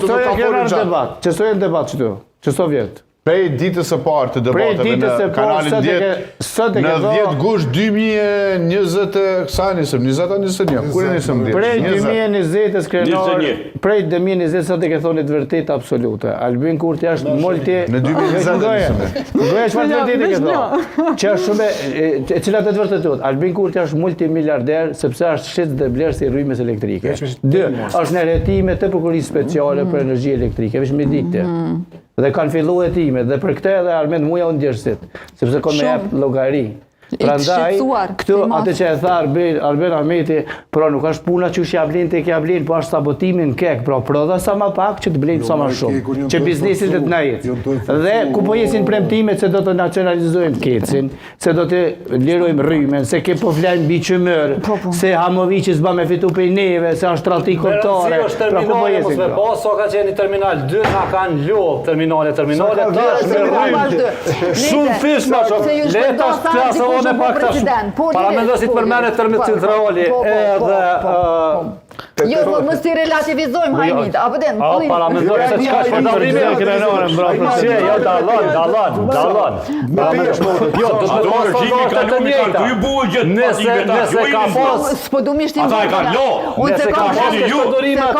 Çfarë kemi në debat? Çfarë në debat këtu? Çfarë vjet? Prej ditës së parë të debateve në kanalin 10, në 10 gusht 2020 kësa nisëm, 2021, kërë nisëm 10? Prej 2020 krenar, prej 2020 sot e ke thonit vërtet absolute. Albin Kurti është multi... Në 2020 nisëm. Goja çfarë vërtet e ke thonë? Që është shumë, e cilat e të vërtetot. Albin Kurti është multimiliarder sepse është shqetës dhe blerë si rrymës elektrike. 2. është në retime të prokurisë speciale për energji elektrike, veç me dikte. Dhe kanë fillu e time, dhe për këte edhe Armend muja unë djërësit, sepse konë me jep logari. Prandaj, këtu atë që e tha Arben Ahmeti, pra nuk është puna që është jablin të ke jablin, po është sabotimin kek, pra prodha sa ma pak që të blinë sa ma shumë, që biznesit të të najit. Dhe ku po jesin premtimet se do të nacionalizojmë kecin, se do të lirojmë rrymen, se ke po flajmë biqëmër, se Hamovici s'ba me fitu për neve, se është trati koptare, pra ku po jesin këta. Paso ka qenë terminal 2, na kanë ljohë terminale, tash me rrymë. Shumë fish ma shumë, letas klasë në pak të shumë. Parlamentosit përmene termit centrali edhe... Jo, mos i relativizojmë hajnit, apo den, pollim. Parlamentosit se qka shme dalimi e krenorën, jo, dalon. Jo, do të pasë të njëta. Nëse ka pas... S'po du mi shtim... Ata e kanë lo. Nëse ka pas të shpërdorimet,